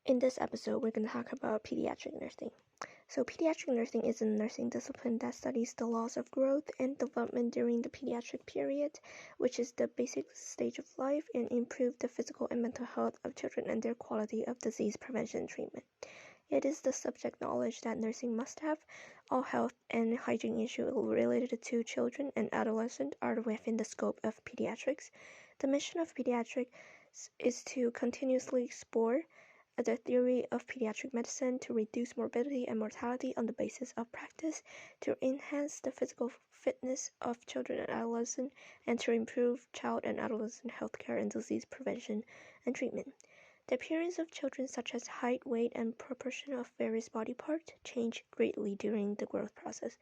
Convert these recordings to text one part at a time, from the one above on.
In this episode, we're going to talk about pediatric nursing. So, pediatric nursing is a nursing discipline that studies the laws of growth and development during the pediatric period, which is the basic stage of life, and improve the physical and mental health of children and their quality of disease prevention and treatment. It is the subject knowledge that nursing must have. All health and hygiene issues related to children and adolescents are within the scope of pediatrics. The mission of pediatrics is to continuously explore the theory of pediatric medicine to reduce morbidity and mortality on the basis of practice, to enhance the physical fitness of children and adolescents, and to improve child and adolescent health care and disease prevention and treatment. The appearance of children, such as height, weight, and proportion of various body parts, change greatly during the growth process.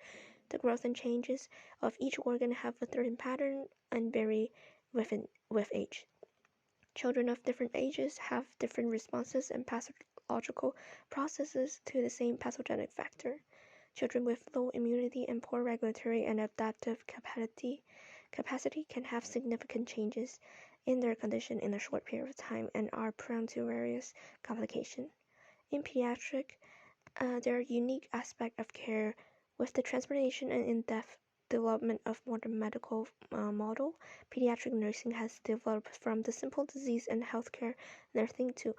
The growth and changes of each organ have a certain pattern and vary with age. Children of different ages have different responses and pathological processes to the same pathogenic factor. Children with low immunity and poor regulatory and adaptive capacity can have significant changes in their condition in a short period of time and are prone to various complications. In pediatric, there are unique aspects of care with the transformation and in-depth development of modern medical model. Pediatric nursing has developed from the simple disease and healthcare nursing to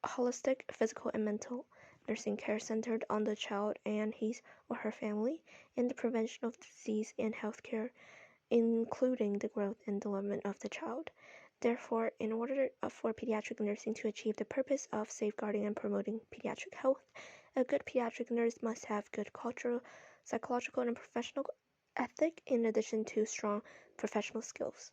holistic physical and mental nursing care centered on the child and his or her family, and the prevention of disease and healthcare, including the growth and development of the child. Therefore, in order for pediatric nursing to achieve the purpose of safeguarding and promoting pediatric health, a good pediatric nurse must have good cultural, psychological, and professional ethic in addition to strong professional skills.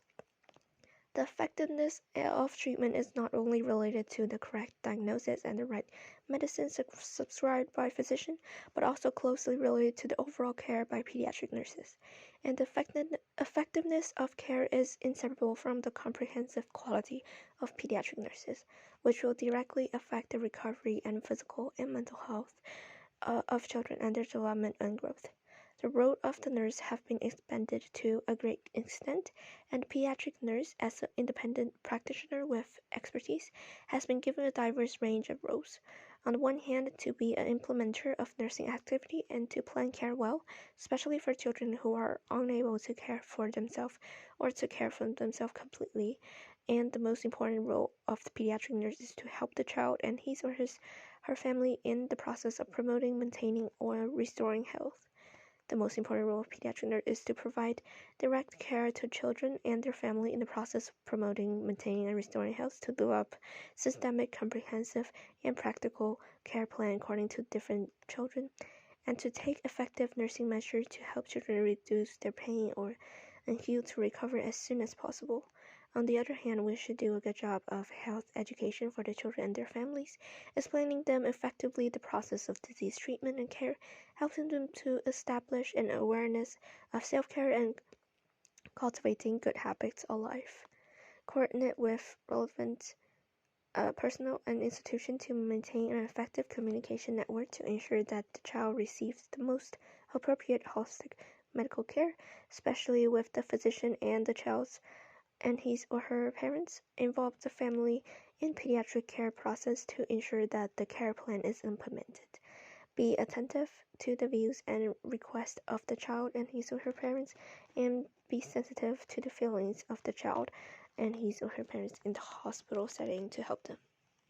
The effectiveness of treatment is not only related to the correct diagnosis and the right medicine prescribed by physician, but also closely related to the overall care by pediatric nurses. And the effectiveness of care is inseparable from the comprehensive quality of pediatric nurses, which will directly affect the recovery and physical and mental health of children and their development and growth. The role of the nurse have been expanded to a great extent, and the pediatric nurse, as an independent practitioner with expertise, has been given a diverse range of roles. On the one hand, to be an implementer of nursing activity and to plan care well, especially for children who are unable to care for themselves or to care for themselves completely. And the most important role of the pediatric nurse is to help the child and his or her family in the process of promoting, maintaining, or restoring health. The most important role of pediatric nurse is to provide direct care to children and their family in the process of promoting, maintaining, and restoring health, to develop systemic, comprehensive, and practical care plan according to different children, and to take effective nursing measures to help children reduce their pain and heal to recover as soon as possible. On the other hand, we should do a good job of health education for the children and their families, explaining them effectively the process of disease treatment and care, helping them to establish an awareness of self-care and cultivating good habits of life. Coordinate with relevant personnel and institution to maintain an effective communication network to ensure that the child receives the most appropriate holistic medical care, especially with the physician and the child's and his or her parents. Involve the family in pediatric care process to ensure that the care plan is implemented. Be attentive to the views and requests of the child and his or her parents, and be sensitive to the feelings of the child and his or her parents in the hospital setting to help them.